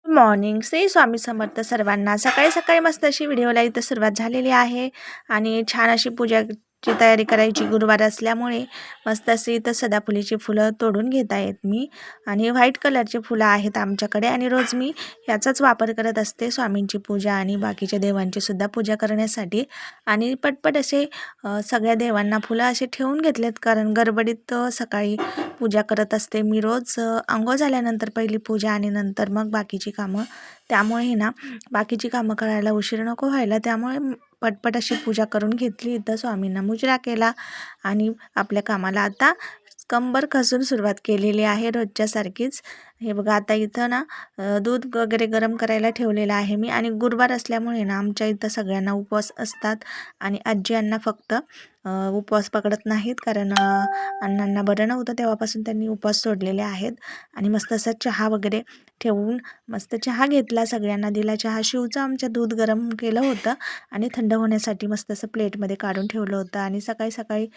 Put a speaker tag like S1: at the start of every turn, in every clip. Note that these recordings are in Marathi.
S1: मॉर्निंग श्री स्वामी समर्थ सर्वांना. सकाळी सकाळी मस्त अशी व्हिडिओला इथं सुरुवात झालेली आहे आणि छान अशी पूजाची तयारी करायची. गुरुवार असल्यामुळे मस्त अशी इथं सदाफुलीची फुलं तोडून घेत आहेत मी आणि व्हाईट कलरचे फुलं आहेत आमच्याकडे आणि रोज मी याचाच वापर करत असते स्वामींची पूजा आणि बाकीच्या देवांची सुद्धा पूजा करण्यासाठी. आणि पटपट असे सगळ्या देवांना फुलं असे ठेवून घेतलेत कारण गडबडीत सकाळी पूजा करत असते मी रोज. अंघोळ झाल्यानंतर पहिली पूजा आणि नंतर मग बाकीची कामं. त्यामुळे ना बाकीची कामं करायला उशीर नको व्हायला, त्यामुळे पटपट अशी पूजा करून घेतली. इथं स्वामींना मुजरा केला आणि आपल्या कामाला आता कंबर कसून सुरुवात केलेली आहे रोजच्यासारखीच. हे बघा आता इथं ना दूध वगैरे गरम करायला ठेवलेलं आहे मी. आणि गुरुवार असल्यामुळे ना आमच्या इथं सगळ्यांना उपवास असतात आणि आजी अण्णा फक्त उपवास पकडत नाहीत कारण अण्णांना बरं नव्हतं तेव्हापासून त्यांनी उपवास सोडलेले आहेत. आणि मस्त असा चहा वगैरे ठेवून मस्त चहा घेतला, सगळ्यांना दिला चहा. शिवचं आमच्या दूध गरम केलं होतं आणि थंड होण्यासाठी मस्त असं प्लेटमध्ये काढून ठेवलं होतं. आणि सकाळी सकाळी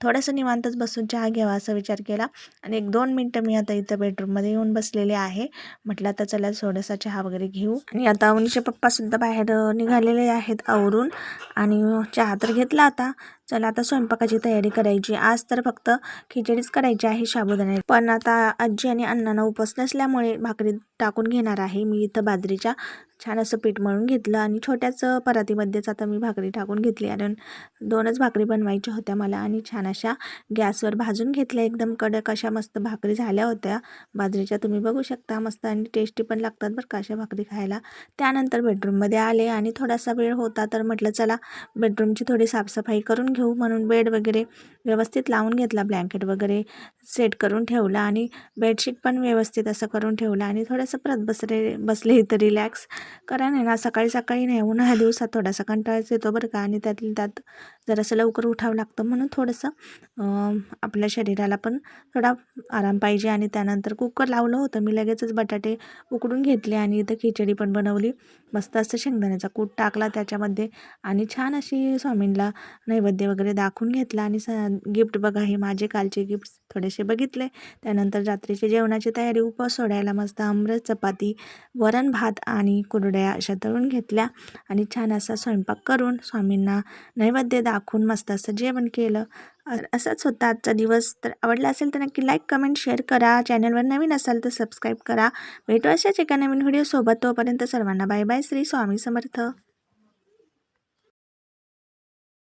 S1: थोडंसं निवांतच बसून चहा घ्यावा असा विचार केला आणि 1-2 मिनटं मी आता इथं बेडरूममध्ये येऊन बसलेले आहे. म्हटलं आता चला थोडासा चहा वगैरे घेऊ. आणि आता अवनीचे पप्पासुद्धा बाहेर निघालेले आहेत आवरून आणि चहा तर घेतला आता. चला आता स्वयंपाकाची तयारी करायची. आज तर फक्त खिचडीच करायची आहे साबुदाण्याची, पण आता आजी आणि अण्णांना उपवास नसल्यामुळे भाकरी टाकून घेणार आहे मी. इथं बाजरीच्या छान असं पीठ मळून घेतलं आणि छोट्याच परातीमध्येच आता मी भाकरी टाकून घेतली कारण 2च भाकरी बनवायच्या होत्या मला. आणि छान अशा गॅसवर भाजून घेतल्या, एकदम कडक अशा मस्त भाकरी झाल्या होत्या बाजरीच्या. तुम्ही बघू शकता मस्त आणि टेस्टी पण लागतात बरं का अशा भाकरी खायला. त्यानंतर बेडरूममध्ये आले आणि थोडासा वेळ होता तर म्हटलं चला बेडरूमची थोडी साफसफाई करून घेऊ, म्हणून बेड वगैरे व्यवस्थित लावून घेतला, ब्लँकेट वगैरे सेट करून ठेवला आणि बेडशीट पण व्यवस्थित असं करून ठेवलं. आणि थोडंसं परत बसले इथं रिलॅक्स. कारण आहे ना सकाळी सकाळी नाही, उन्हाळ्या दिवसात थोडासा कंटाळाच येतो बरं का. आणि त्यातल्या त्यात जरासं लवकर उठावं लागतं, म्हणून थोडंसं आपल्या शरीराला पण थोडा आराम पाहिजे. आणि त्यानंतर कुकर लावलं होतं मी, लगेचच बटाटे उकडून घेतले आणि इथं खिचडी पण बनवली. मस्त असं शेंगदाण्याचा कूट टाकला त्याच्यामध्ये आणि छान अशी स्वामींना नैवेद्य वगैरे दाखवून घेतला. आणि गिफ्ट बघा, हे माझे कालचे गिफ्ट थोडेसे बघितले. त्यानंतर रात्रीच्या जेवणाची तयारी. उपवास सोडायला मस्त आमरस, चपाती, वरण भात आणि कुरड्या अशा तळून घेतल्या आणि छान असा स्वयंपाक करून स्वामींना नैवेद्य दाखवून मस्त असं जेवण केलं. असाच होता आजचा दिवस. तर आवडला असेल तर नक्की लाईक, कमेंट, शेअर करा. चॅनलवर नवीन असाल तर सबस्क्राईब करा. भेटू अशाच एका नवीन व्हिडिओसोबत. तोपर्यंत सर्वांना बाय बाय. श्री स्वामी समर्थ.